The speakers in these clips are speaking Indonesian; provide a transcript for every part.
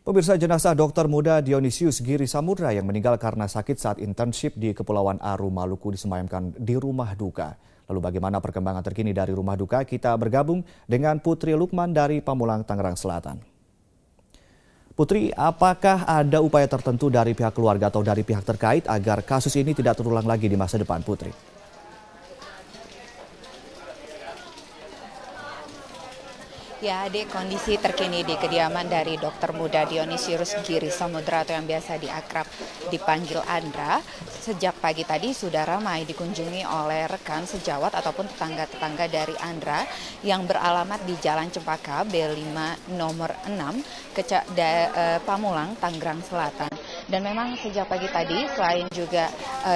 Pemirsa, jenazah dokter muda Dionysius Giri Samudra yang meninggal karena sakit saat internship di Kepulauan Aru, Maluku disemayamkan di rumah duka. Lalu bagaimana perkembangan terkini dari rumah duka? Kita bergabung dengan Putri Lukman dari Pamulang, Tangerang Selatan. Putri, apakah ada upaya tertentu dari pihak keluarga atau dari pihak terkait agar kasus ini tidak terulang lagi di masa depan, Putri? Ya, Adik, kondisi terkini di kediaman dari dokter muda Dionysius Giri Samudra atau yang biasa diakrab dipanggil Andra, sejak pagi tadi sudah ramai dikunjungi oleh rekan sejawat ataupun tetangga-tetangga dari Andra yang beralamat di Jalan Cempaka B5 nomor 6 Pamulang, Tangerang Selatan. Dan memang sejak pagi tadi selain juga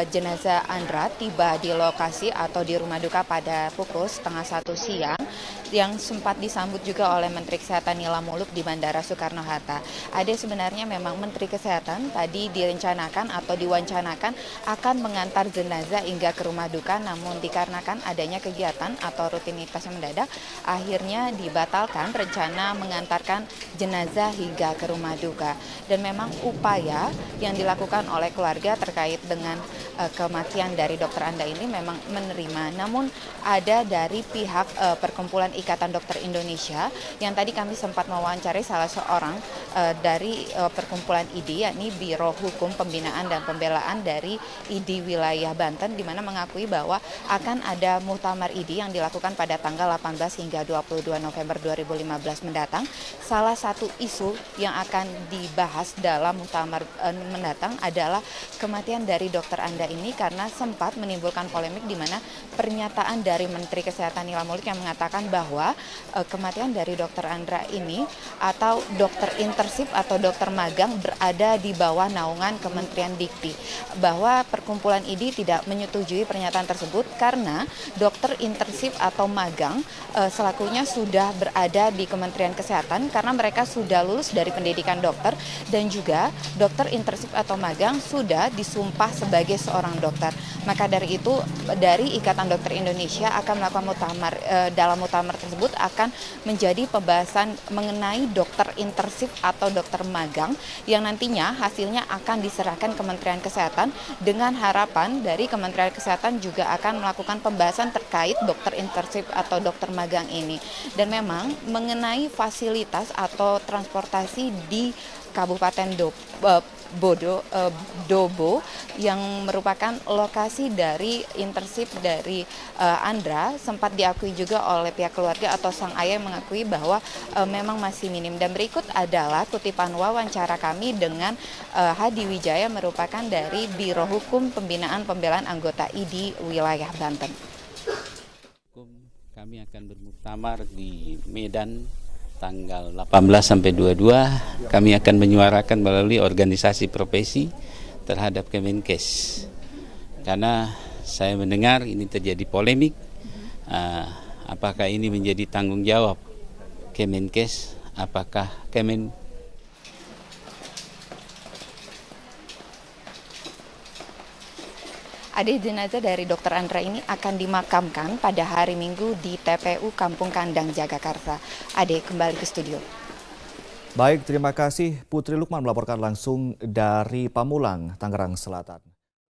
jenazah Andra tiba di lokasi atau di rumah duka pada pukul 12:30 siang yang sempat disambut juga oleh Menteri Kesehatan Nila Muluk di Bandara Soekarno-Hatta. Ada sebenarnya memang Menteri Kesehatan tadi direncanakan atau diwancanakan akan mengantar jenazah hingga ke rumah duka, namun dikarenakan adanya kegiatan atau rutinitas yang mendadak, akhirnya dibatalkan rencana mengantarkan jenazah hingga ke rumah duka. Dan memang upaya yang dilakukan oleh keluarga terkait dengan kematian dari dokter Anda ini memang menerima. Namun ada dari pihak Perkumpulan Ikatan Dokter Indonesia yang tadi kami sempat mewawancari salah seorang dari perkumpulan ID, yakni Biro Hukum Pembinaan dan Pembelaan dari ID wilayah Banten, di mana mengakui bahwa akan ada muktamar ID yang dilakukan pada tanggal 18 hingga 22 November 2015 mendatang. Salah satu isu yang akan dibahas dalam muktamar mendatang adalah kematian dari dokter Anda ini, karena sempat menimbulkan polemik di mana pernyataan dari Menteri Kesehatan Nila Muluk yang mengatakan bahwa kematian dari dokter Andra ini atau dokter internship atau dokter magang berada di bawah naungan Kementerian Dikti, bahwa perkumpulan ID tidak menyetujui pernyataan tersebut karena dokter internship atau magang selakunya sudah berada di Kementerian Kesehatan karena mereka sudah lulus dari pendidikan dokter, dan juga dokter internship atau magang sudah disumpah sebagai seorang dokter. Maka dari itu dari Ikatan Dokter Indonesia akan melakukan muktamar, dalam muktamar tersebut akan menjadi pembahasan mengenai dokter internship atau dokter magang yang nantinya hasilnya akan diserahkan Kementerian Kesehatan, dengan harapan dari Kementerian Kesehatan juga akan melakukan pembahasan terkait dokter internship atau dokter magang ini. Dan memang mengenai fasilitas atau transportasi di Kabupaten Dobo yang merupakan lokasi dari internship dari Andra, sempat diakui juga oleh pihak keluarga atau sang ayah mengakui bahwa memang masih minim. Dan berikut adalah kutipan wawancara kami dengan Hadi Wijaya, merupakan dari Biro Hukum Pembinaan Pembelaan Anggota ID wilayah Banten. Kami akan bermuktamar di Medan tanggal 18 sampai 22. Kami akan menyuarakan melalui organisasi profesi terhadap Kemenkes. Karena saya mendengar ini terjadi polemik, apakah ini menjadi tanggung jawab Kemenkes, apakah Adik, jenazah dari dokter Andra ini akan dimakamkan pada hari Minggu di TPU Kampung Kandang, Jagakarsa. Adik, kembali ke studio. Baik, terima kasih Putri Lukman melaporkan langsung dari Pamulang, Tangerang Selatan.